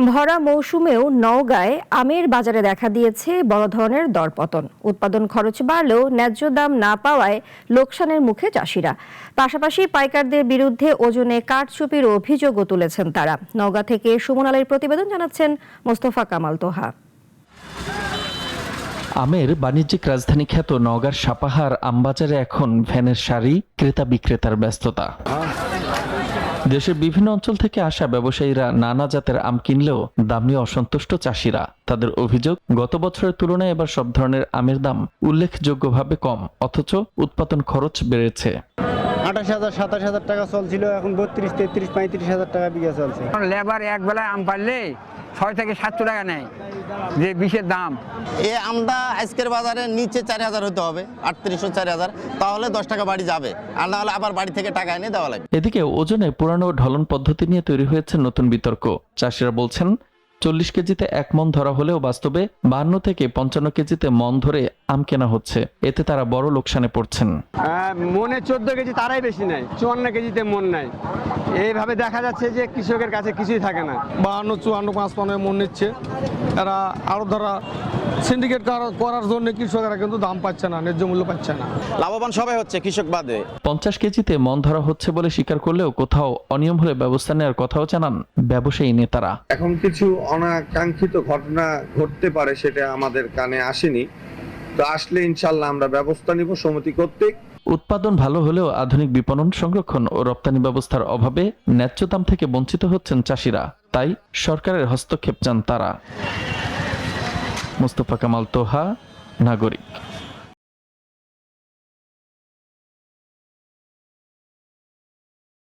ভরা মৌসুমেও নওগাঁয় আমের বাজারে দেখা দিয়েছে বড় ধরনের দরপতন। উৎপাদন খরচ বাড়লেও ন্যায্য দাম না পাওয়ায় লোকসানের মুখে চাষিরা। পাশাপাশি পাইকারদের বিরুদ্ধে ওজনে কারচুপির অভিযোগও তুলেছেন তারা। নওগাঁ থেকে সুমন আলীর প্রতিবেদন, জানাচ্ছেন মোস্তফা কামাল তোহা। আমের বাণিজ্যিক রাজধানী খ্যাত নওগাঁর সাপাহার আমবাজারে এখন ভ্যানের সারি, ক্রেতা বিক্রেতার ব্যস্ততা। দেশের বিভিন্ন অঞ্চল থেকে আসা ব্যবসায়ীরা নানা জাতের আম কিনলেও দাম নিয়ে অসন্তুষ্ট চাষিরা। তাদের অভিযোগ, গত বছরের তুলনায় এবার সব ধরনের আমের দাম উল্লেখযোগ্যভাবে কম, অথচ উৎপাদন খরচ বেড়েছে। ২৮,০০০ ২৭,০০০ টাকা চলছিল, এখন ৩২, ৩৩, ৩৫,০০০ টাকা বিঘা চলছে। লেবার এক বেলায় আম পারলে ৬ থেকে ৭০০ টাকা নেয়, যে বিষের দাম। এই আমটা আজকের বাজারে নিচে ৪,০০০ হতে হবে, ৩৮০০ ৪,০০০, তাহলে 10 টাকা বাড়ি যাবে, আর না হলে আবার বাড়ি থেকে টাকা এনে দেওয়া লাগবে। এদিকে ওজনে পুরানো ঢলন পদ্ধতি নিয়ে তৈরি হয়েছে নতুন বিতর্ক। চাষিরা বলছেন, ৪০ কেজিতে ১ মণ ধরা হলেও বাস্তবে ৫২ থেকে ৫৫ কেজিতে মণ ধরে আম কেনা হচ্ছে। এতে তারা বড় লোকসানে পড়ছেন। মনে ১৪ কেজি তারাই বেশি নেয়, ৫৪ কেজিতে মন নেয়। এইভাবে দেখা যাচ্ছে যে কৃষকের কাছে কিছুই থাকে না। ৫২, ৫৪, ৫৫ মন নিচ্ছে এরা। আরো ধরা সিন্ডিকেট করার জন্য কৃষকেরা কিন্তু দাম পাচ্ছে না, ন্যায্য মূল্য পাচ্ছে না। লাভবান সবাই হচ্ছে, কৃষক বাদে। ৫০ কেজিতে মণ ধরা হচ্ছে বলে স্বীকার করলেও কোথাও অনিয়ম হলে ব্যবস্থা নেওয়ার কথাও জানান ব্যবসায়ী নেতারা। এখন কিছু অনাকাঙ্ক্ষিত ঘটনা ঘটতে পারে, সেটা আমাদের কানে আসেনি। তো আসলে ইনশাল্লাহ আমরা ব্যবস্থা নিব সমিতি কর্তৃক। উৎপাদন ভালো হলেও আধুনিক বিপণন, সংরক্ষণ ও রপ্তানি ব্যবস্থার অভাবে ন্যায্য দাম থেকে বঞ্চিত হচ্ছেন চাষিরা। তাই সরকারের হস্তক্ষেপ চান তারা। মোস্তফা কামাল তোহা, নাগরিক।